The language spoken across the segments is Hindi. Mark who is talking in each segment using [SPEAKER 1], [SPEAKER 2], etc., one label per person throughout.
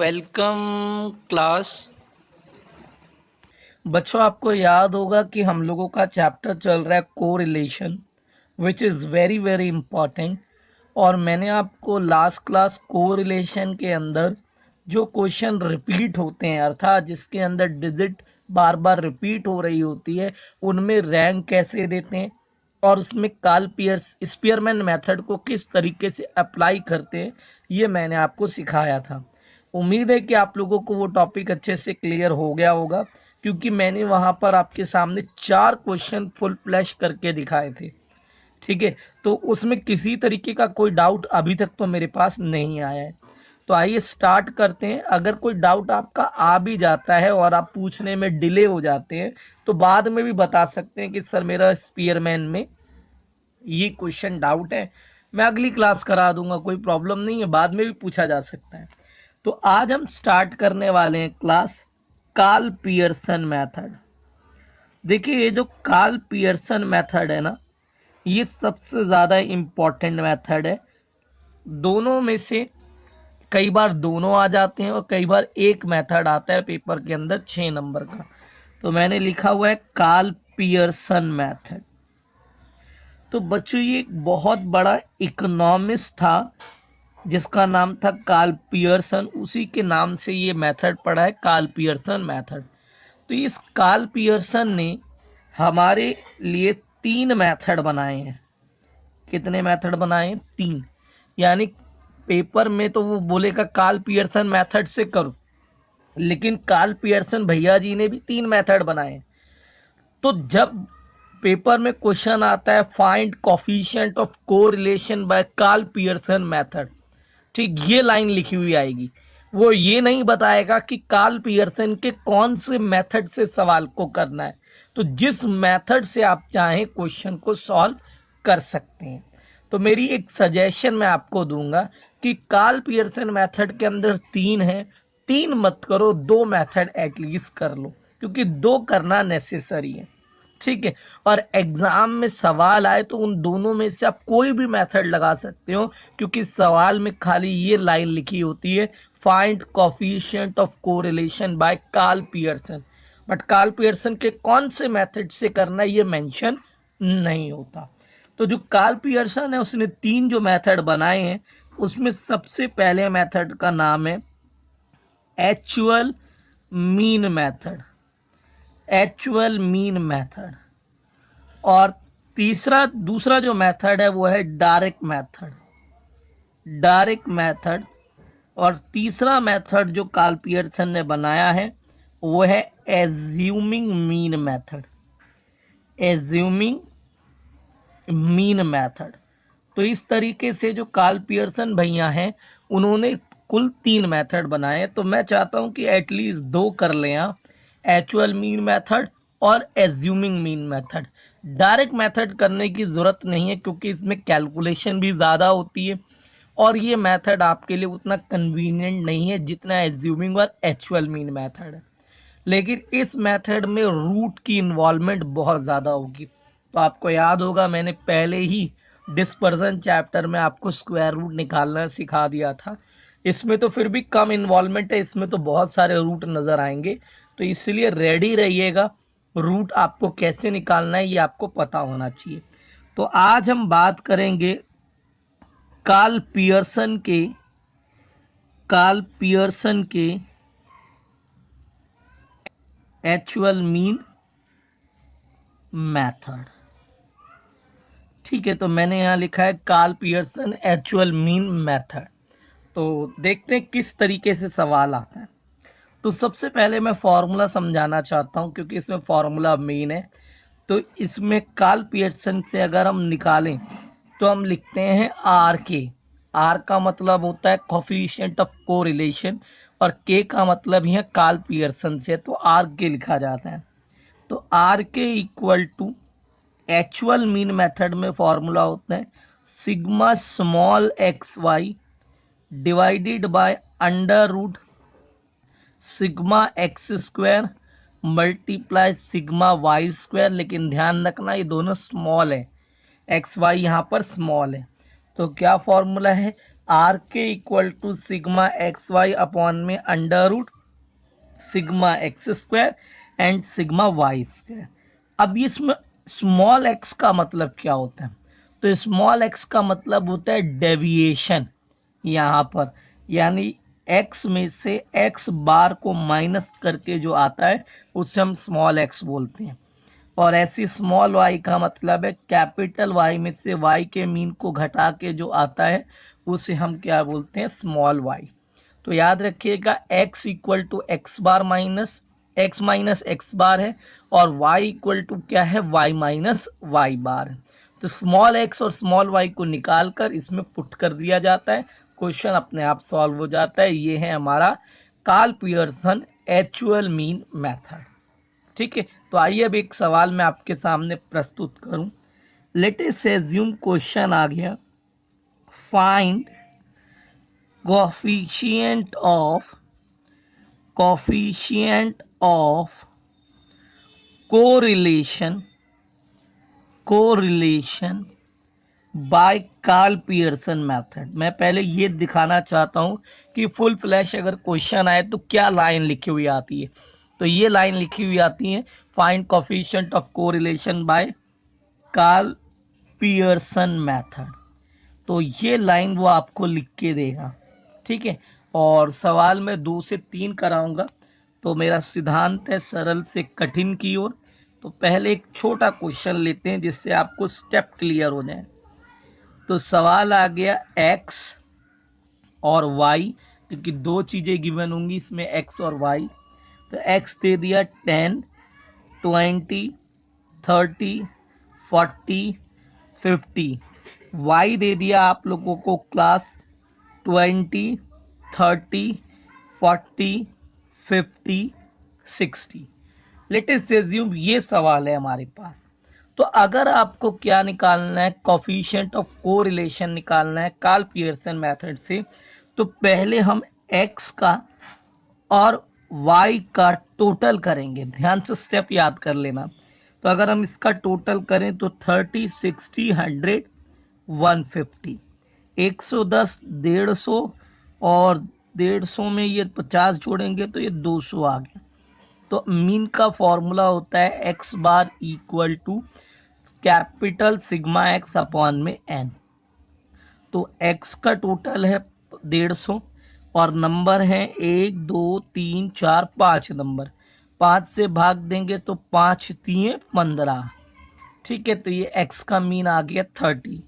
[SPEAKER 1] Welcome class.
[SPEAKER 2] बच्चों, आपको याद होगा कि हम लोगों का चैप्टर चल रहा है correlation, which is very very important. और मैंने आपको लास्ट क्लास कोरिलेशन के अंदर जो क्वेश्चन रिपीट होते हैं, अर्थात जिसके अंदर डिजिट बार बार रिपीट हो रही होती है, उनमें रैंक कैसे देते हैं और उसमें कार्ल पियर्स स्पीयरमैन मेथड को किस तरीके से अप्लाई करते हैं, ये मैंने आपको सिखाया था। उम्मीद है कि आप लोगों को वो टॉपिक अच्छे से क्लियर हो गया होगा, क्योंकि मैंने वहां पर आपके सामने 4 क्वेश्चन फुल फ्लैश करके दिखाए थे। ठीक है, तो उसमें किसी तरीके का कोई डाउट अभी तक तो मेरे पास नहीं आया है। तो आइए स्टार्ट करते हैं। अगर कोई डाउट आपका आ भी जाता है और आप पूछने में डिले हो जाते हैं, तो बाद में भी बता सकते हैं कि सर मेरा स्पीयरमैन में ये क्वेश्चन डाउट है, मैं अगली क्लास करा दूंगा, कोई प्रॉब्लम नहीं है, बाद में भी पूछा जा सकता है। तो आज हम स्टार्ट करने वाले हैं क्लास कार्ल पियर्सन मेथड। देखिए, ये जो कार्ल पियर्सन मेथड है ना, ये सबसे ज्यादा इंपॉर्टेंट मेथड है। दोनों में से कई बार दोनों आ जाते हैं और कई बार एक मेथड आता है पेपर के अंदर 6 नंबर का। तो मैंने लिखा हुआ है कार्ल पियर्सन मेथड। तो बच्चों, ये एक बहुत बड़ा इकोनॉमिस्ट था जिसका नाम था कार्ल पियर्सन, उसी के नाम से ये मेथड पड़ा है, कार्ल पियर्सन मेथड। तो इस कार्ल पियर्सन ने हमारे लिए 3 मेथड बनाए हैं। कितने मेथड बनाए हैं? 3। यानी पेपर में तो वो बोलेगा कार्ल पियर्सन मेथड से करो, लेकिन कार्ल पियर्सन भैया जी ने भी 3 मेथड बनाए हैं। तो जब पेपर में क्वेश्चन आता है find coefficient of correlation by Karl Pearson method, ठीक, ये लाइन लिखी हुई आएगी। वो ये नहीं बताएगा कि कार्ल पियर्सन के कौन से मेथड से सवाल को करना है। तो जिस मेथड से आप चाहें क्वेश्चन को सॉल्व कर सकते हैं। तो मेरी एक सजेशन मैं आपको दूंगा कि कार्ल पियर्सन मेथड के अंदर 3 है, 3 मत करो, 2 मेथड एटलीस्ट कर लो, क्योंकि 2 करना नेसेसरी है। ठीक है, और एग्जाम में सवाल आए तो उन दोनों में से आप कोई भी मेथड लगा सकते हो, क्योंकि सवाल में खाली ये लाइन लिखी होती है find coefficient of correlation by Karl Pearson, but Karl Pearson के कौन से मेथड से करना ये मेंशन नहीं होता। तो जो कार्ल पियर्सन है उसने 3 जो मेथड बनाए हैं, उसमें सबसे पहले मेथड का नाम है actual mean method. Actual mean method. और दूसरा जो मेथड है वो है डायरेक्ट मेथड। Direct method. और तीसरा मेथड जो कार्ल पियर्सन ने बनाया है वो है assuming mean method. Assuming mean method. तो इस तरीके से जो कार्ल पियर्सन भैया हैं, उन्होंने कुल 3 मेथड बनाए। तो मैं चाहता हूं कि एटलीस्ट 2 कर लें आप, एक्चुअल मीन मेथड और assuming mean method. Direct method करने की जरूरत नहीं है, क्योंकि इसमें कैलकुलेशन भी ज़्यादा होती है और ये मेथड आपके लिए उतना कन्वीनियंट नहीं है जितना एज्यूमिंग और एक्चुअल मीन मेथड है। लेकिन इस मेथड में रूट की इन्वॉल्वमेंट बहुत ज़्यादा होगी। तो आपको याद होगा मैंने पहले ही डिस्पर्जन चैप्टर में आपको स्क्वायर रूट निकालना सिखा दिया था। इसमें तो फिर भी कम इन्वॉल्वमेंट है, इसमें तो बहुत सारे रूट नज़र आएंगे। तो इसलिए रेडी रहिएगा, रूट आपको कैसे निकालना है ये आपको पता होना चाहिए। तो आज हम बात करेंगे कार्ल पियर्सन के एक्चुअल मीन मेथड। ठीक है, तो मैंने यहां लिखा है Karl Pearson actual mean method. तो देखते हैं किस तरीके से सवाल आता है। तो सबसे पहले मैं फॉर्मूला समझाना चाहता हूं, क्योंकि इसमें फॉर्मूला मेन है। तो इसमें कार्ल पियर्सन से अगर हम निकालें तो हम लिखते हैं आर के। आर का मतलब होता है कोफिशिएंट ऑफ कोरिलेशन और के का मतलब ही है कार्ल पियर्सन से, तो आर के लिखा जाता है। तो आर के equal to actual mean method में फॉर्मूला होता है sigma small x y divided by under root sigma x square multiply sigma y square. लेकिन ध्यान रखना ये दोनों स्मॉल है, एक्स वाई यहाँ पर स्मॉल है। तो क्या फॉर्मूला है? आर के equal to sigma x y upon में under root sigma x square and sigma y square. अब इसमें स्मॉल एक्स का मतलब क्या होता है? तो स्मॉल एक्स का मतलब होता है डेविएशन यहाँ पर, यानी एक्स में से एक्स बार को माइनस करके जो आता है उसे हम स्मॉल एक्स बोलते हैं। और ऐसी स्मॉल वाई का मतलब है कैपिटल वाई में से वाई के मीन को घटा के जो आता है उसे हम क्या बोलते हैं? Small y. तो याद रखिएगा x equal to x bar minus x bar है और y इक्वल टू क्या है? y माइनस वाई बार है। तो स्मॉल x और स्मॉल y को निकाल कर इसमें पुट कर दिया जाता है, क्वेश्चन अपने आप सॉल्व हो जाता है। ये है हमारा Karl Pearson actual mean method. ठीक है, तो आइए अब एक सवाल मैं आपके सामने प्रस्तुत करूं। लेट अस अज्यूम क्वेश्चन आ गया, find coefficient of correlation by Karl Pearson method. मैं पहले ये दिखाना चाहता हूं कि फुल फ्लैश अगर क्वेश्चन आए तो क्या लाइन लिखी हुई आती है। तो ये लाइन लिखी हुई आती है, find coefficient of correlation by Karl Pearson method. तो ये लाइन वो आपको लिख के देगा, ठीक है। और सवाल में 2 से 3 कराऊंगा। तो मेरा सिद्धांत है सरल से कठिन की ओर। तो पहले एक छोटा क्वेश्चन लेते हैं जिससे आपको स्टेप क्लियर हो जाए। तो सवाल आ गया x और y, क्योंकि 2 चीजें गिवन होंगी इसमें x और y। तो x दे दिया 10, 20, 30, 40, 50। y दे दिया आप लोगों को क्लास 20, 30, 40, 50, 60। लेट अस अज्यूम ये सवाल है हमारे पास। तो अगर आपको क्या निकालना है? कोएफिशिएंट ऑफ कोरिलेशन निकालना है कार्ल पियर्सन मेथड से। तो पहले हम x का और y का टोटल करेंगे। ध्यान से स्टेप याद कर लेना। तो अगर हम इसका टोटल करें तो 30, 60, 100, 150, 110, 150 और 150 में ये 50 जोड़ेंगे तो ये 200 आ गया। तो मीन का फॉर्मूला होता है x bar equal to capital sigma x upon में एन। तो एक्स का टोटल है 150 और नंबर है 1, 2, 3, 4, 5 नंबर। 5 से भाग देंगे तो 5 3 15। ठीक है, तो ये एक्स का मीन आ गया 30।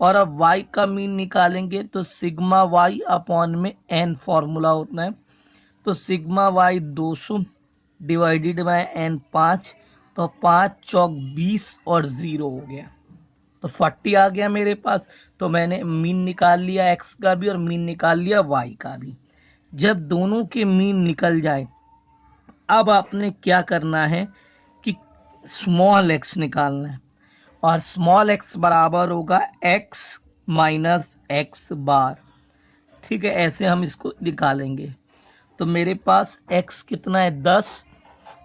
[SPEAKER 2] और अब y का मीन निकालेंगे तो सिग्मा y अपॉन में n फॉर्मूला होता है। तो sigma y 200 divided by n 5, तो 5 चौक 20 और 0 हो गया, तो 40 आ गया मेरे पास। तो मैंने मीन निकाल लिया x का भी और मीन निकाल लिया y का भी। जब दोनों के मीन निकल जाए, अब आपने क्या करना है कि स्मॉल x निकालना है। और स्मॉल x बराबर होगा x माइनस एक्स बार। ठीक है, ऐसे हम इसको निकालेंगे। तो मेरे पास x कितना है? 10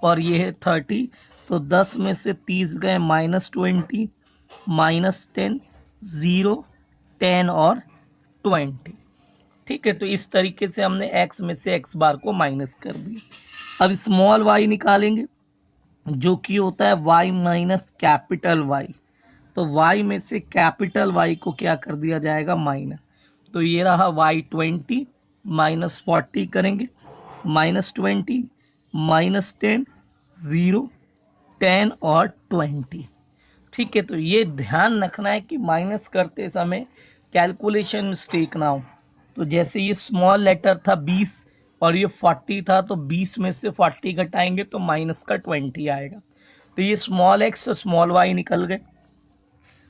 [SPEAKER 2] और ये है 30। तो 10 में से 30 गए -20, -10, 0, 10 और 20। ठीक है, तो इस तरीके से हमने x में से x बार को माइनस कर दिया। अब स्मॉल y निकालेंगे जो कि होता है y माइनस कैपिटल y। तो y में से कैपिटल Y को क्या कर दिया जाएगा? माइनस। तो ये रहा y20 -40 करेंगे, -20, -10, 0, 10 और 20। ठीक है, तो ये ध्यान रखना है कि माइनस करते समय कैलकुलेशन मिस्टेक ना हो। तो जैसे ये स्मॉल लेटर था 20 और ये 40 था, तो 20 में से 40 घटाएंगे तो माइनस का 20 आएगा। तो ये स्मॉल x और स्मॉल y निकल गए।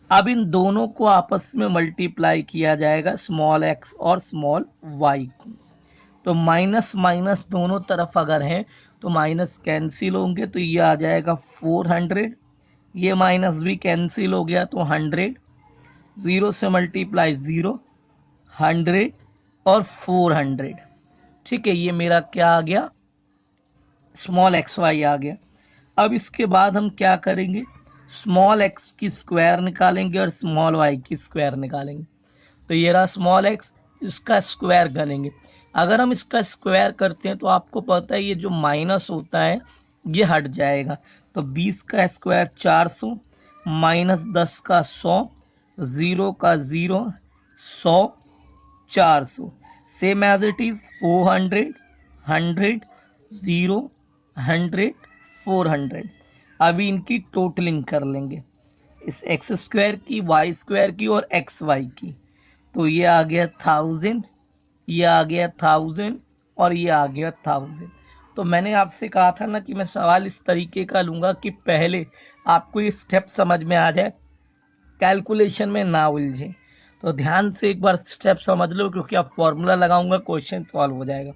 [SPEAKER 2] अब इन दोनों को आपस में मल्टीप्लाई किया जाएगा, स्मॉल x और स्मॉल y को। तो माइनस माइनस दोनों तरफ अगर है तो माइनस कैंसिल होंगे, तो ये आ जाएगा 400। ये माइनस भी कैंसिल हो गया तो 100, 0 से मल्टीप्लाई 0, 100 और 400। ठीक है, ये मेरा क्या आ गया? स्मॉल एक्स वाई आ गया। अब इसके बाद हम क्या करेंगे? स्मॉल एक्स की स्क्वायर निकालेंगे और स्मॉल वाई की स्क्वायर निकालेंगे। तो ये रहा स्मॉल एक्स, इसका स्क्वायर करेंगे। अगर हम इसका स्क्वायर करते हैं तो आपको पता है ये जो माइनस होता है ये हट जाएगा। तो 20 का स्क्वायर 400, माइनस 10 का 100, 0 का 0, 100, 400। Same as it is 400, 100, 0, 100, 400। अभी इनकी टोटलिंग कर लेंगे, इस एक्स स्क्वायर की, वाई स्क्वायर की और एक्स वाई की। तो ये आ गया 1000, ये आ गया 1000 और ये आ गया 1000। तो मैंने आपसे कहा था ना कि मैं सवाल इस तरीके का लूंगा कि पहले आपको ये स्टेप समझ में आ जाए, कैलकुलेशन में ना उलझे। तो ध्यान से एक बार स्टेप समझ लो, क्योंकि आप फॉर्मूला लगाऊंगा क्वेश्चन सॉल्व हो जाएगा।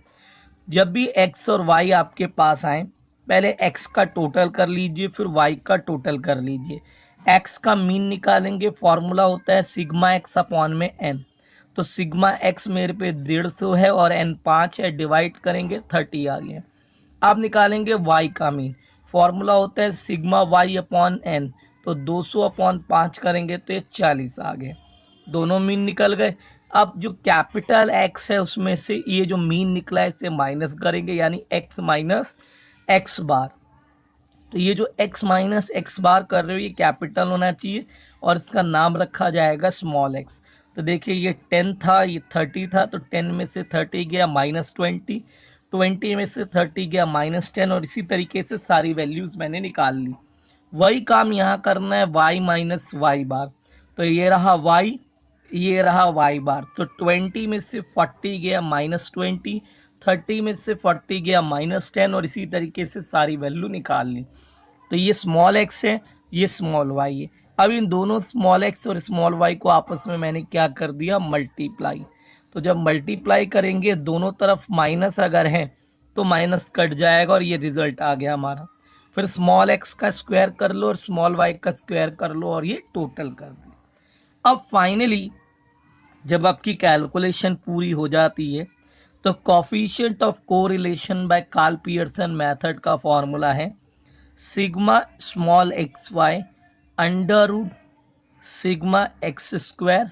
[SPEAKER 2] जब भी एक्स और वाई आपके पास आए, पहले एक्स का टोटल कर लीजिए, फिर वाई का टोटल कर लीजिए। एक्स का मीन निकालेंगे, फॉर्मूला होता है सिग्मा एक्स अपॉन में एन। तो सिग्मा एक्स मेरे पे 150 है और एन 5 है, डिवाइड करेंगे 30 आ गया। अब निकालेंगे वाई का मीन, फॉर्मूला होता है सिग्मा वाई अपॉन एन। तो 200 अपॉन 5 करेंगे तो ये 40 आ गए, दोनों मीन निकल गए। अब जो कैपिटल एक्स है उसमें से ये जो मीन निकला है इसे माइनस करेंगे, यानी एक्स माइनस एक्स बार। तो ये जो x माइनस एक्स बार कर रहे हो ये कैपिटल होना चाहिए और इसका नाम रखा जाएगा स्मॉल x। तो देखिए ये 10 था, ये 30 था, तो 10 में से 30 गया -20, 20 में से 30 गया -10, और इसी तरीके से सारी वैल्यूज मैंने निकाल ली। वही काम यहाँ करना है y माइनस वाई बार। तो ये रहा y, ये रहा y बार। तो 20 में से 40 गया -20, 30 में से 40 गया -10, और इसी तरीके से सारी वैल्यू निकाल ली। तो ये स्मॉल x है, ये स्मॉल y है। अब इन दोनों स्मॉल x और स्मॉल y को आपस में मैंने क्या कर दिया, मल्टीप्लाई। तो जब मल्टीप्लाई करेंगे दोनों तरफ माइनस अगर है तो माइनस कट जाएगा और ये रिजल्ट आ गया हमारा। फिर स्मॉल x का स्क्वायर कर लो और स्मॉल y का स्क्वायर कर लो और ये टोटल कर दिया। अब फाइनली जब आपकी कैलकुलेशन पूरी हो जाती है तो coefficient of correlation by Karl Pearson method का फॉर्मूला है sigma small x y under root sigma x square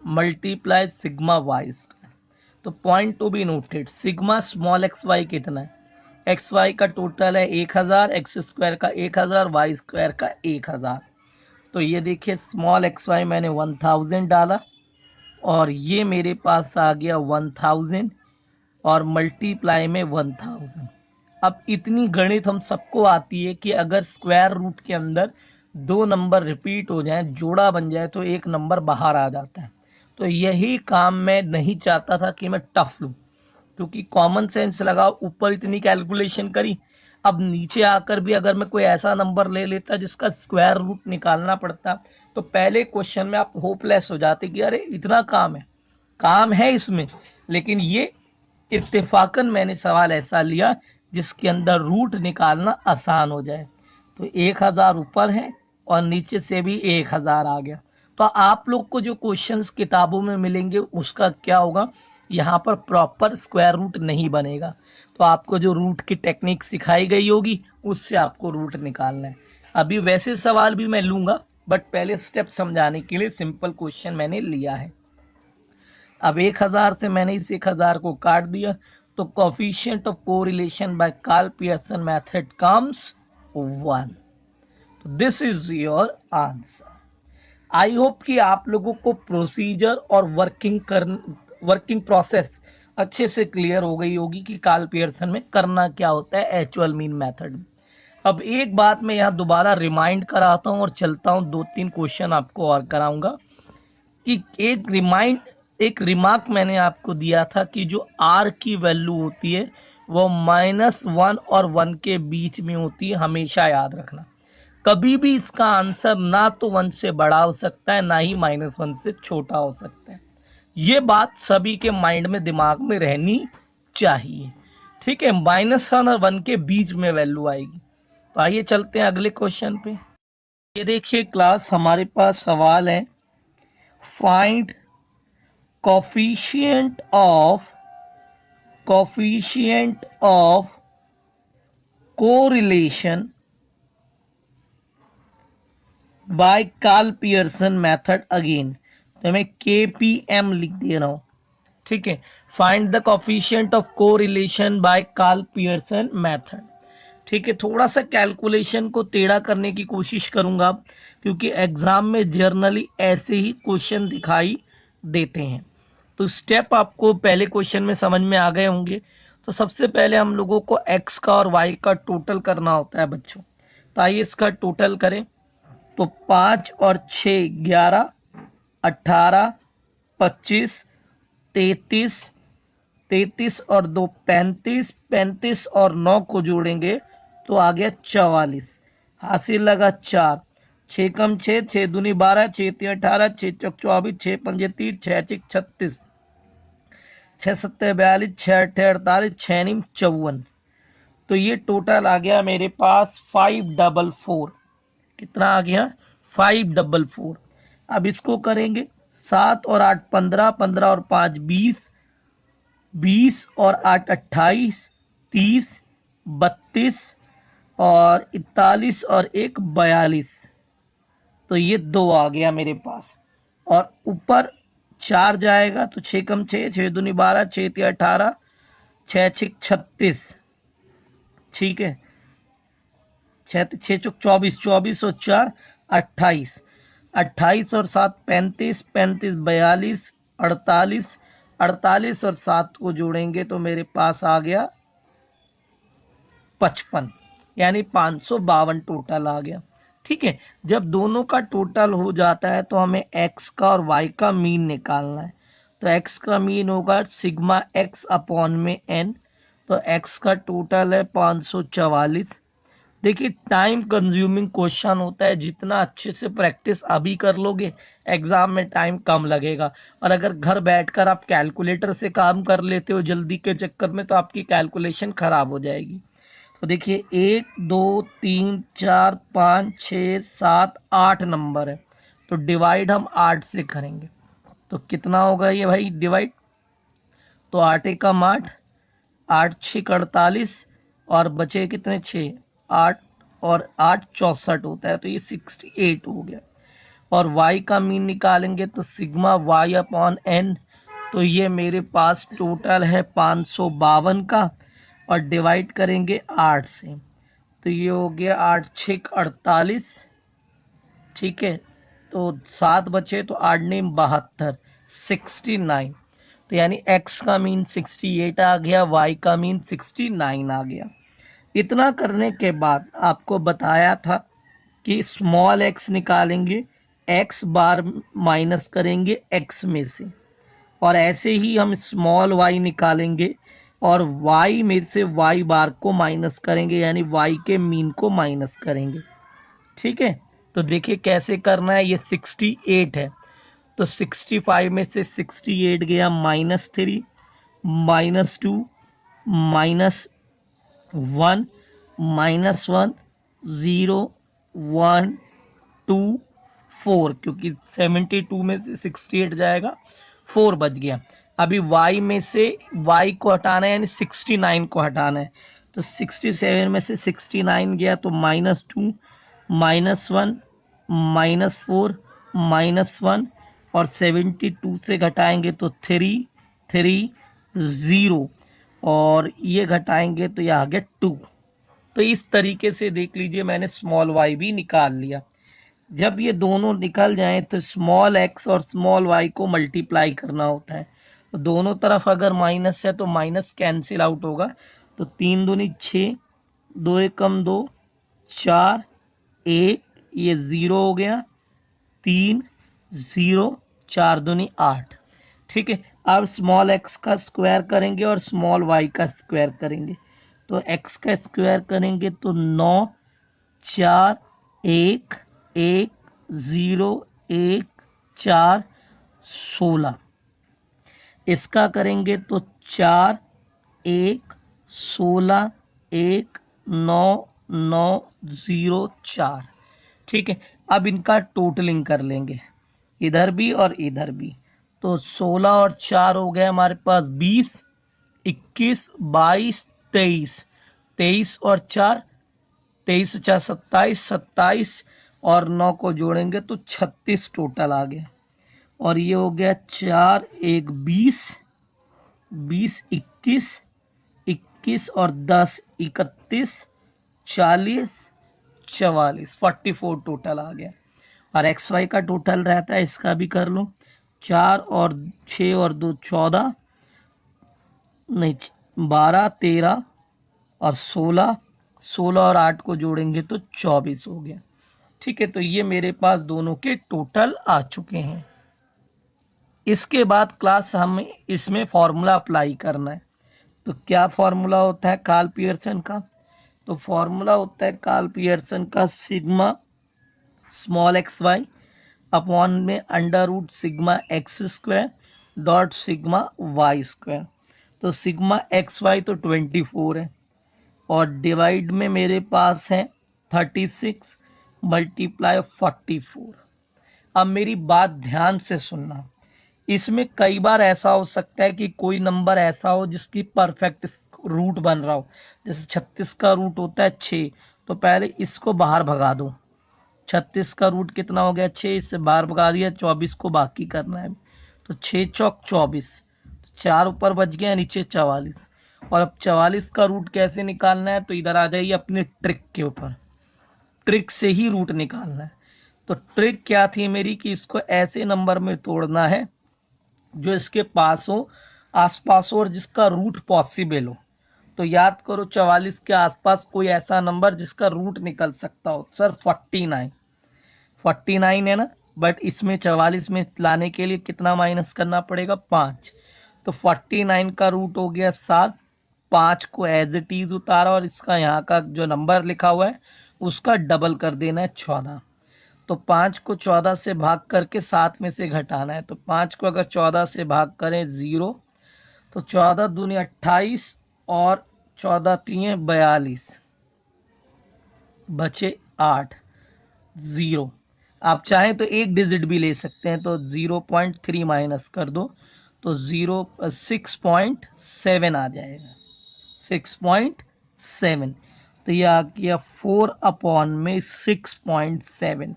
[SPEAKER 2] multiply sigma y square. तो point to be noted, sigma small x y कितना है, एक्स वाई का टोटल है 1000, एक्स स्क्वायर का 1000, वाई स्क्वायर का 1000। तो ये देखिए स्मॉल एक्स वाई मैंने 1000 डाला और ये मेरे पास आ गया 1000 और मल्टीप्लाई में 1000। अब इतनी गणित हम सबको आती है कि अगर स्क्वायर रूट के अंदर दो नंबर रिपीट हो जाए, जोड़ा बन जाए, तो एक नंबर बाहर आ जाता है। तो यही काम मैं नहीं चाहता था कि मैं टफ लूं, क्योंकि कॉमन सेंस लगा, ऊपर इतनी कैलकुलेशन करी, अब नीचे आकर भी अगर मैं कोई ऐसा नंबर ले लेता जिसका स्क्वायर रूट निकालना पड़ता तो पहले क्वेश्चन में आप होपलेस हो जाते कि अरे इतना काम है इसमें। लेकिन ये इत्तेफाकन मैंने सवाल ऐसा लिया जिसके अंदर रूट निकालना आसान हो जाए। तो 1000 ऊपर है और नीचे से भी 1000 आ गया। तो आप लोग को जो क्वेश्चंस किताबों में मिलेंगे उसका क्या होगा, यहाँ पर प्रॉपर स्क्वायर रूट नहीं बनेगा। तो आपको जो रूट की टेक्निक सिखाई गई होगी उससे आपको रूट निकालना है। अभी वैसे सवाल भी मैं लूंगा, बट पहले स्टेप समझाने के लिए सिंपल क्वेश्चन मैंने लिया है। अब 1000 से मैंने इस 1000 को काट दिया, तो coefficient of correlation by Karl Pearson method comes 1। तो this is your answer. I hope कि आप लोगों को प्रोसीजर और वर्किंग प्रोसेस अच्छे से क्लियर हो गई होगी कि कार्ल पियर्सन में करना क्या होता है एक्चुअल मीन मेथड। अब एक बात मैं यहाँ दोबारा रिमाइंड कराता हूँ और चलता हूँ, 2-3 क्वेश्चन आपको और कराऊंगा कि एक रिमार्क मैंने आपको दिया था कि जो आर की वैल्यू होती है वो -1 और 1 के बीच में होती है, हमेशा याद रखना। कभी भी इसका आंसर ना तो 1 से बड़ा हो सकता है ना ही -1 से छोटा हो सकता है। ये बात सभी के माइंड में दिमाग में रहनी चाहिए, ठीक है। -1 और 1 के बीच में वैल्यू आएगी। तो आइए चलते हैं अगले क्वेश्चन पे। ये देखिए क्लास, हमारे पास सवाल है find coefficient of correlation by Karl Pearson method again. तो मैं KPM लिख दे रहा हूं, ठीक है। Find the coefficient of correlation by Karl Pearson method. ठीक है, थोड़ा सा कैलकुलेशन को टेढ़ा करने की कोशिश करूंगा क्योंकि एग्जाम में जर्नली ऐसे ही क्वेश्चन दिखाई देते हैं। तो स्टेप आपको पहले क्वेश्चन में समझ में आ गए होंगे। तो सबसे पहले हम लोगों को एक्स का और वाई का टोटल करना होता है बच्चों। तो आइए इसका टोटल करें। तो 5 और 6 11, 18, 25, 33, 33 और 2 35, 35 और 9 को जोड़ेंगे तो आ गया 44। हासिल लगा 4, 6 कम 6, 6 दूनी 12, 6 तीन 18, 6 चौक 24, 6 पंजे 30, 6 चिक 36, 6 सत्ते 42, 6 अट्ठे 48, 6 नीम 54। तो ये टोटल आ गया मेरे पास 544। कितना आ गया? 544। अब इसको करेंगे 7 और 8 15, 15 और 5 20, 20 और 8 28, 30, 32 और 41 और 1 42। तो ये 2 आ गया मेरे पास। और ऊपर 4 जाएगा तो 6 कम 6, 6 दूनी 12, 6 तीन 18, 6 छिक 36। ठीक है, 6 चौक 24, 24 और 4 28, 28 और 7 35, 35 42, 48, 48 और 7 को जोड़ेंगे तो मेरे पास आ गया 55, यानी 552 टोटल आ गया। ठीक है, जब दोनों का टोटल हो जाता है तो हमें एक्स का और वाई का मीन निकालना है। तो एक्स का मीन होगा सिग्मा एक्स अपॉन में एन। तो एक्स का टोटल है 544। देखिए, टाइम कंज्यूमिंग क्वेश्चन होता है, जितना अच्छे से प्रैक्टिस अभी कर लोगे एग्जाम में टाइम कम लगेगा। और अगर घर बैठकर आप कैलकुलेटर से काम कर लेते हो जल्दी के चक्कर में तो आपकी कैलकुलेशन खराब हो जाएगी। तो देखिए 1 2 3 4 5 6 7 8 नंबर है। तो डिवाइड हम 8 से करेंगे तो कितना होगा ये भाई डिवाइड? तो 8 एकम 8, 8 6 48 और बचे कितने 6, 8 और 8 64 होता है। तो ये 68 हो गया। और y का मीन निकालेंगे तो सिग्मा y अपॉन n। तो ये मेरे पास टोटल है 552 का और डिवाइड करेंगे 8 से। तो ये हो गया 8 6 48। ठीक है, तो 7 बचे तो 8 नेम 72, 69। तो यानी x का मीन 68 आ गया, y का मीन 69 आ गया। इतना करने के बाद आपको बताया था कि स्मॉल x निकालेंगे, x बार माइनस करेंगे x में से, और ऐसे ही हम स्मॉल y निकालेंगे और y में से y बार को माइनस करेंगे, यानी y के मीन को माइनस करेंगे। ठीक है, तो देखिए कैसे करना है। ये 68 है तो 65 में से 68 गया -3, -2, -1, -1, 0, 1, 2, 4, क्योंकि 72 में से 68 जाएगा 4 बच गया। अभी y में से y को हटाना है, यानी 69 को हटाना है। तो 67 में से 69 गया तो -2, -1, -4, -1 और 72 से घटाएंगे तो 3, 3, 0 और ये घटाएंगे तो ये आ गया 2। तो इस तरीके से देख लीजिए मैंने स्मॉल y भी निकाल लिया। जब ये दोनों निकल जाएं तो स्मॉल x और स्मॉल y को मल्टीप्लाई करना होता है। तो दोनों तरफ अगर माइनस है तो माइनस कैंसिल आउट होगा। तो 3 दूनी 6, 2 एकम 2, 4, 1, ये 0 हो गया, 3, 0, 4 दूनी 8। ठीक है, अब स्मॉल x का स्क्वायर करेंगे और स्मॉल y का स्क्वायर करेंगे। तो x का स्क्वायर करेंगे तो 9, 4, 1, 1, 0, 1, 4, 16। इसका करेंगे तो 4, 1, 16, 1, 9, 9, 0, 4। ठीक है, अब इनका टोटलिंग कर लेंगे, इधर भी और इधर भी। तो 16 और 4 हो गए हमारे पास 20, 21, 22, 23, 23 और 4, 23 4 27, 27 और 9 को जोड़ेंगे तो 36 टोटल आ गया। और ये हो गया 4 1 20, 20 21, 21 और 10 31, 40 44, 44 टोटल आ गया। और एक्स वाई का टोटल रहता है, इसका भी कर लो, 4 और 6 और 2 14, नहीं 12 13 और 16, 16 और 8 को जोड़ेंगे तो 24 हो गया। ठीक है, तो ये मेरे पास दोनों के टोटल आ चुके हैं। इसके बाद क्लास हमें इसमें फॉर्मूला अप्लाई करना है। तो क्या फॉर्मूला होता है कार्ल पियर्सन का? तो फॉर्मूला होता है कार्ल पियर्सन का sigma small x y upon में under root sigma x square dot sigma y square. तो सिग्मा एक्स वाई तो 24 है और डिवाइड में मेरे पास है 36 मल्टीप्लाई 44। अब मेरी बात ध्यान से सुनना, इसमें कई बार ऐसा हो सकता है कि कोई नंबर ऐसा हो जिसकी परफेक्ट रूट बन रहा हो। जैसे 36 का रूट होता है 6, तो पहले इसको बाहर भगा दो। 36 का रूट कितना हो गया 6, इससे बाहर भगा दिया, 24 को बाकी करना है। तो 6 चौक 24, 4 ऊपर बच गया, नीचे 44। और अब 44 का रूट कैसे निकालना है? तो इधर आ जाइए अपने ट्रिक के ऊपर, ट्रिक से ही रूट निकालना है। तो ट्रिक क्या थी मेरी कि इसको ऐसे नंबर में तोड़ना है जो इसके पास हो, आसपास हो और जिसका रूट पॉसिबल हो। तो याद करो 44 के आसपास कोई ऐसा नंबर जिसका रूट निकल सकता हो। सर 49, 49 है ना, बट इसमें 44 में लाने के लिए कितना माइनस करना पड़ेगा? 5। तो 49 का रूट हो गया 7, 5 को एज इट इज उतारा और इसका यहाँ का जो नंबर लिखा हुआ है उसका डबल कर देना है 14। तो 5 को 14 से भाग करके 7 में से घटाना है। तो 5 को अगर 14 से भाग करें 0, तो 14 दूनी 28 और 14 तीन 42, बचे 8, 0। आप चाहें तो एक डिजिट भी ले सकते हैं, तो 0.3 माइनस कर दो तो 6.7 आ जाएगा, 6.7। तो यह आ गया 4 अपॉन में 6.7।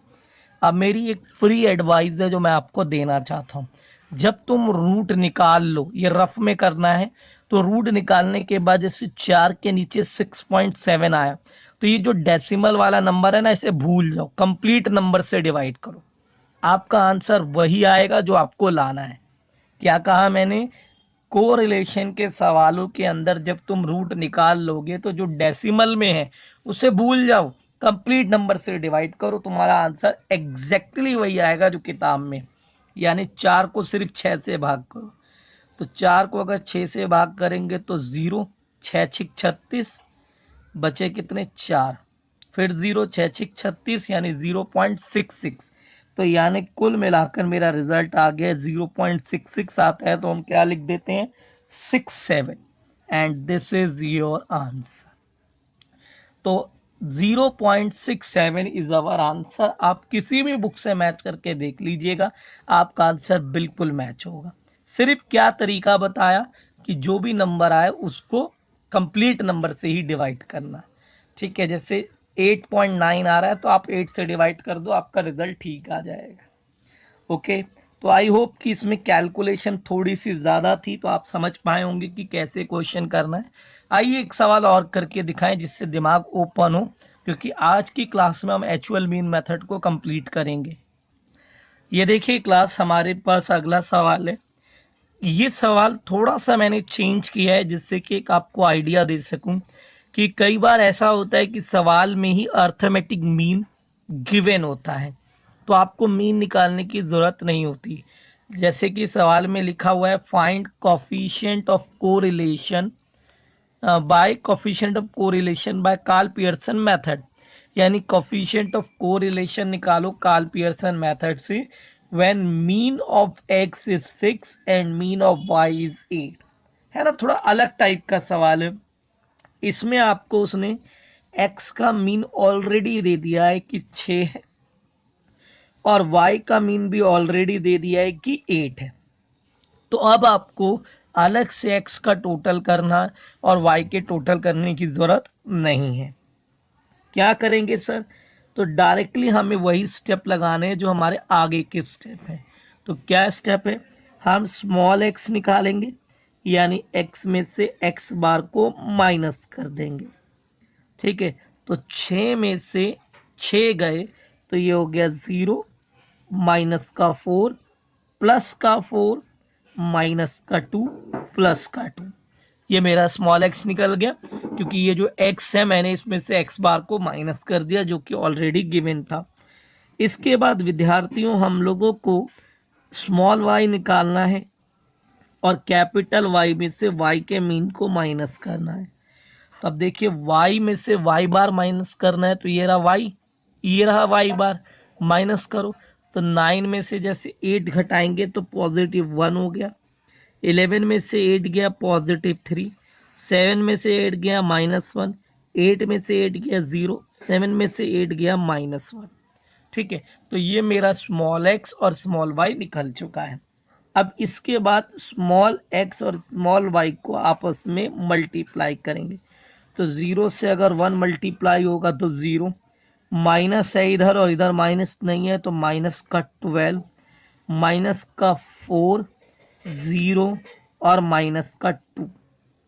[SPEAKER 2] अब मेरी एक फ्री एडवाइस है जो मैं आपको देना चाहता हूँ। जब तुम रूट निकाल लो, ये रफ में करना है, तो रूट निकालने के बाद जैसे 4 के नीचे 6.7 आया, तो ये जो डेसिमल वाला नंबर है ना, इसे भूल जाओ, कंप्लीट नंबर से डिवाइड करो, आपका आंसर वही आएगा जो आपको लाना है। क्या कहा मैंने? कोरिलेशन के सवालों के अंदर जब तुम रूट निकाल लोगे तो जो डेसिमल में है उसे भूल जाओ, कंप्लीट नंबर से डिवाइड करो, तुम्हारा आंसर एग्जैक्टली वही आएगा जो किताब में। यानी 4 को सिर्फ 6 से भाग करो, तो 4 को अगर 6 से भाग करेंगे तो 0, 6 6 36, बचे कितने 4, फिर 0 6 6 36 यानी 0.66। तो यानी कुल मिलाकर मेरा रिजल्ट आ गया 0.66 आता है, तो हम क्या लिख देते हैं 67 and this is your answer. तो 0.67 इज अवर आंसर। आप किसी भी बुक से मैच करके देख लीजिएगा, आपका आंसर बिल्कुल मैच होगा। सिर्फ क्या तरीका बताया कि जो भी नंबर आए उसको कंप्लीट नंबर से ही डिवाइड करना। ठीक है, जैसे 8.9 आ रहा है तो आप 8 से डिवाइड कर दो, आपका रिजल्ट ठीक आ जाएगा। ओके, तो आई होप कि इसमें कैलकुलेशन थोड़ी सी ज़्यादा थी, तो आप समझ पाए होंगे कि कैसे क्वेश्चन करना है। आइए एक सवाल और करके दिखाएं जिससे दिमाग ओपन हो, क्योंकि आज की क्लास में हम एक्चुअल मीन मेथड को कंप्लीट करेंगे। ये देखिए क्लास, हमारे पास अगला सवाल है। ये सवाल थोड़ा सा मैंने चेंज किया है जिससे कि एक आपको आइडिया दे सकूं कि कई बार ऐसा होता है कि सवाल में ही अर्थमेटिक मीन गिवन होता है, तो आपको मीन निकालने की जरूरत नहीं होती। जैसे कि सवाल में लिखा हुआ है find coefficient of correlation by coefficient of correlation by Karl Pearson method, यानी कोफिशिएंट ऑफ कोरिलेशन निकालो कार्ल पियर्सन मेथड से when mean of x is 6 and mean of y is 8। है ना, थोड़ा अलग टाइप का सवाल है। इसमें आपको उसने x का मीन ऑलरेडी दे दिया है कि 6 है और y का मीन भी ऑलरेडी दे दिया है कि 8 है। तो अब आपको अलग से x का टोटल करना और y के टोटल करने की जरूरत नहीं है। क्या करेंगे सर? तो डायरेक्टली हमें वही स्टेप लगाने हैं जो हमारे आगे के स्टेप है। तो क्या स्टेप है? हम स्मॉल x निकालेंगे, यानी x में से x बार को माइनस कर देंगे। ठीक है, तो 6 में से 6 गए तो ये हो गया 0, माइनस का 4, प्लस का 4, माइनस का 2, प्लस का 2। ये मेरा स्मॉल x निकल गया, क्योंकि ये जो x है मैंने इसमें से x बार को माइनस कर दिया जो कि ऑलरेडी गिवन था। इसके बाद विद्यार्थियों हम लोगों को स्मॉल y निकालना है और कैपिटल Y में से y के मीन को माइनस करना है। तो अब देखिए y में से y बार माइनस करना है, तो ये रहा y, ये रहा y बार, माइनस करो। तो 9 में से जैसे 8 घटाएंगे तो पॉजिटिव 1 हो गया, 11 में से 8 गया पॉजिटिव 3, 7 में से 8 गया -1, 8 में से 8 गया 0, 7 में से 8 गया -1। ठीक है, तो ये मेरा स्मॉल x और स्मॉल y निकल चुका है। अब इसके बाद स्मॉल x और स्मॉल y को आपस में मल्टीप्लाई करेंगे। तो 0 से अगर 1 मल्टीप्लाई होगा तो 0, माइनस है इधर और इधर माइनस नहीं है तो माइनस का 12, माइनस का 4, 0 और माइनस का 2।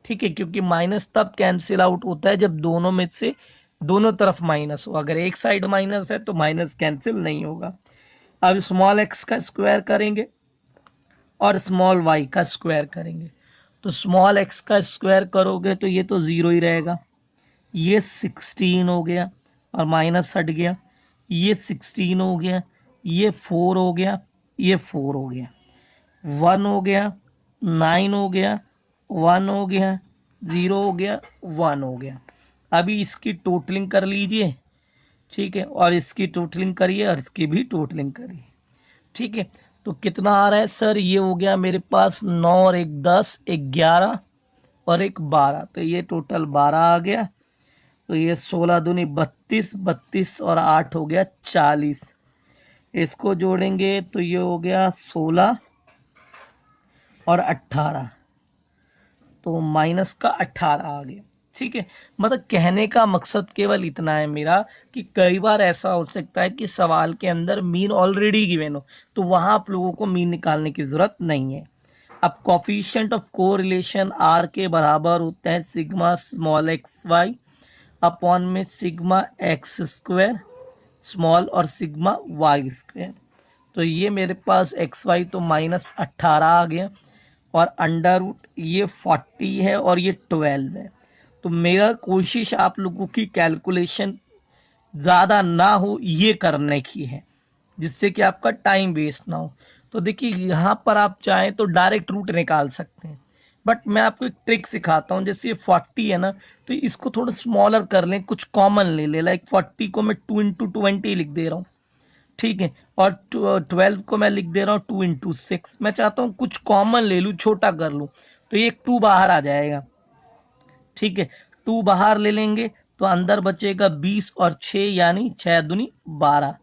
[SPEAKER 2] ठीक है, क्योंकि माइनस तब कैंसिल आउट होता है जब दोनों में से दोनों तरफ माइनस हो। अगर एक साइड माइनस है तो माइनस कैंसिल नहीं होगा। अब स्मॉल x का स्क्वायर करेंगे और स्मॉल y का स्क्वायर करेंगे। तो स्मॉल x का स्क्वायर करोगे तो ये तो 0 ही रहेगा, ये 16 हो गया और माइनस हट गया, ये 16 हो गया, ये 4 हो गया, ये 4 हो गया, 1 हो गया, 9 हो गया, 1 हो गया, 0 हो गया, 1 हो गया। अभी इसकी टोटलिंग कर लीजिए। ठीक है, और इसकी टोटलिंग करिए और इसकी भी टोटलिंग करिए। ठीक है, तो कितना आ रहा है सर? ये हो गया मेरे पास 9 और 1 10, 11 और 1 12, तो ये टोटल 12 आ गया। तो ये 16 दूनी 32, 32 और 8 हो गया 40। इसको जोड़ेंगे तो ये हो गया 16 और 18, तो माइनस का 18 आ गया। ठीक है, मतलब कहने का मकसद केवल इतना है मेरा कि कई बार ऐसा हो सकता है कि सवाल के अंदर मीन ऑलरेडी गिवन हो, तो वहां आप लोगों को मीन निकालने की जरूरत नहीं है। अब कोफिशिएंट ऑफ कोरिलेशन आर के बराबर होते हैं sigma small x y upon में सिग्मा एक्स स्क्वायर स्मॉल और सिग्मा वाई स्क्वायर। तो ये मेरे पास एक्स वाई तो -18 आ गया और अंडर रूट ये 40 है और ये 12 है। तो मेरा कोशिश आप लोगों की कैलकुलेशन ज़्यादा ना हो ये करने की है, जिससे कि आपका टाइम वेस्ट ना हो। तो देखिए यहाँ पर आप चाहें तो डायरेक्ट रूट निकाल सकते हैं, बट मैं आपको एक ट्रिक सिखाता हूँ। जैसे ये 40 है ना, तो इसको थोड़ा स्मॉलर कर लें, कुछ कॉमन ले ले। लाइक 40 को मैं 2 × 20 लिख दे रहा हूँ। ठीक है, और 12 को मैं लिख दे रहा हूँ 2 × 6। मैं चाहता हूँ कुछ कॉमन ले लूँ, छोटा कर लूँ, तो ये एक 2 बाहर आ जाएगा। ठीक है, 2 बाहर ले लेंगे तो अंदर बचेगा 20 और 6 यानी 6 दूनी 12,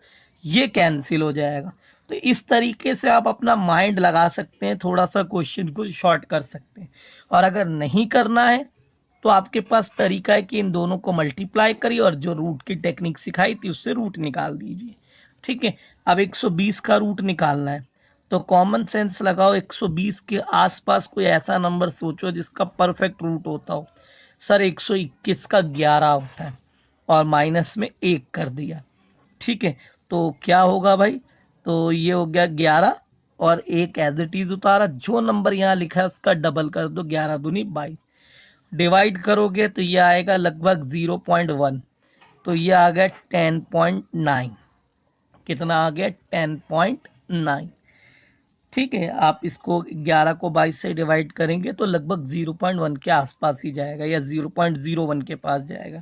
[SPEAKER 2] ये कैंसिल हो जाएगा। तो इस तरीके से आप अपना माइंड लगा सकते हैं, थोड़ा सा क्वेश्चन को शॉर्ट कर सकते हैं। और अगर नहीं करना है तो आपके पास तरीका है कि इन दोनों को मल्टीप्लाई करिए और जो रूट की टेक्निक सिखाई थी उससे रूट निकाल दीजिए। ठीक है, अब 120 का रूट निकालना है तो कॉमन सेंस लगाओ, 120 के आसपास कोई ऐसा नंबर सोचो जिसका परफेक्ट रूट होता हो। सर 121 का 11 होता है और माइनस में 1 कर दिया। ठीक है, तो क्या होगा भाई? तो ये हो गया 11 और 1 एज इट इज उतारा, जो नंबर यहाँ लिखा है उसका डबल कर दो, 11 दूनी 22। डिवाइड करोगे तो ये आएगा लगभग 0.1, तो ये आ गया 10.9। कितना आ गया? 10.9। ठीक है, आप इसको 11 को 22 से डिवाइड करेंगे तो लगभग 0.1 के आसपास ही जाएगा या 0.01 के पास जाएगा।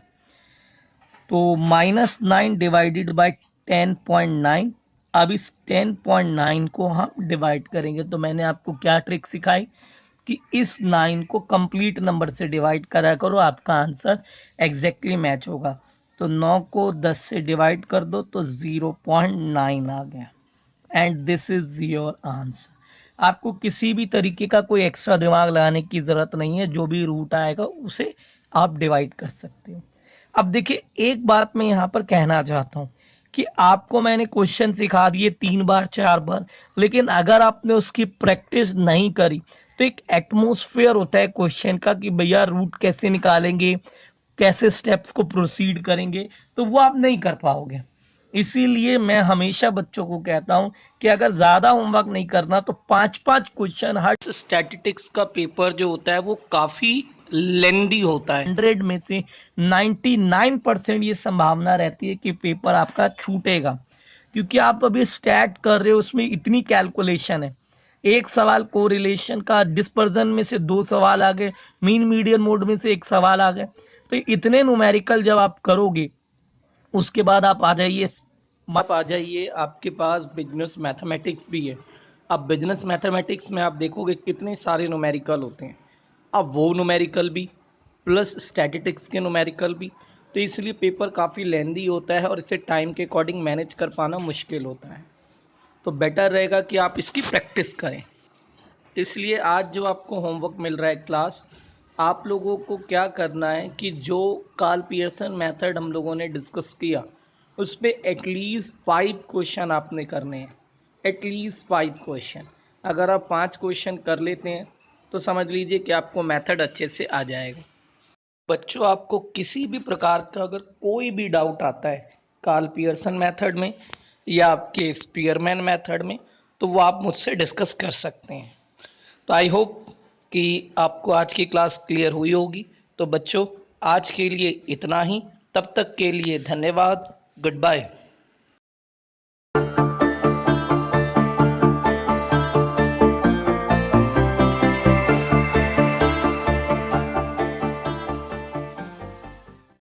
[SPEAKER 2] तो -9 डिवाइडेड बाय 10.9। अब इस 10.9 को हम डिवाइड करेंगे। तो मैंने आपको क्या ट्रिक सिखाई कि इस 9 को कंप्लीट नंबर से डिवाइड करा करो, आपका आंसर एग्जैक्टली मैच होगा। तो 9 को 10 से डिवाइड कर दो तो 0.9 आ गया and this is your answer. आपको किसी भी तरीके का कोई एक्स्ट्रा दिमाग लगाने की जरूरत नहीं है, जो भी रूट आएगा उसे आप डिवाइड कर सकते हो। अब देखिए एक बात मैं यहाँ पर कहना चाहता हूँ कि आपको मैंने क्वेश्चन सिखा दिए 3 बार 4 बार, लेकिन अगर आपने उसकी प्रैक्टिस नहीं करी तो एक एटमोसफेयर होता है क्वेश्चन का कि भैया रूट कैसे निकालेंगे, कैसे स्टेप्स को प्रोसीड करेंगे, तो वो आप नहीं कर पाओगे। इसीलिए मैं हमेशा बच्चों को कहता हूं कि अगर ज्यादा होमवर्क नहीं करना तो 5-5 क्वेश्चन हर
[SPEAKER 1] स्टैटिस्टिक्स का पेपर जो होता है वो काफ़ी लेंदी होता है।
[SPEAKER 2] 100 में से 99% ये संभावना रहती है कि पेपर आपका छूटेगा, क्योंकि आप अभी स्टैट कर रहे हो, उसमें इतनी कैलकुलेशन है। एक सवाल कोरिलेशन का, डिस्पर्जन में से 2 सवाल आ गए, मीन मीडियन मोड में से 1 सवाल आ गए, तो इतने न्यूमेरिकल जब आप करोगे उसके बाद
[SPEAKER 1] आप आ जाइए आपके पास बिजनेस मैथमेटिक्स भी है। अब बिजनेस मैथमेटिक्स में आप देखोगे कितने सारे न्यूमेरिकल होते हैं। अब वो न्यूमेरिकल भी प्लस स्टैटिस्टिक्स के न्यूमेरिकल भी, तो इसलिए पेपर काफ़ी लेंदी होता है और इसे टाइम के अकॉर्डिंग मैनेज कर पाना मुश्किल होता है। तो बेटर रहेगा कि आप इसकी प्रैक्टिस करें। इसलिए आज जो आपको होमवर्क मिल रहा है क्लास, आप लोगों को क्या करना है कि जो कार्ल पियर्सन मेथड हम लोगों ने डिस्कस किया उस पे एटलीस्ट 5 क्वेश्चन आपने करने हैं। एटलीस्ट 5 क्वेश्चन, अगर आप 5 क्वेश्चन कर लेते हैं तो समझ लीजिए कि आपको मेथड अच्छे से आ जाएगा। बच्चों, आपको किसी भी प्रकार का अगर कोई भी डाउट आता है कार्ल पियर्सन मेथड में या आपके स्पीयरमैन मेथड में, तो वो आप मुझसे डिस्कस कर सकते हैं। तो आई होप कि आपको आज की क्लास क्लियर हुई होगी। तो बच्चों, आज के लिए इतना ही। तब तक के लिए धन्यवाद। Good bye.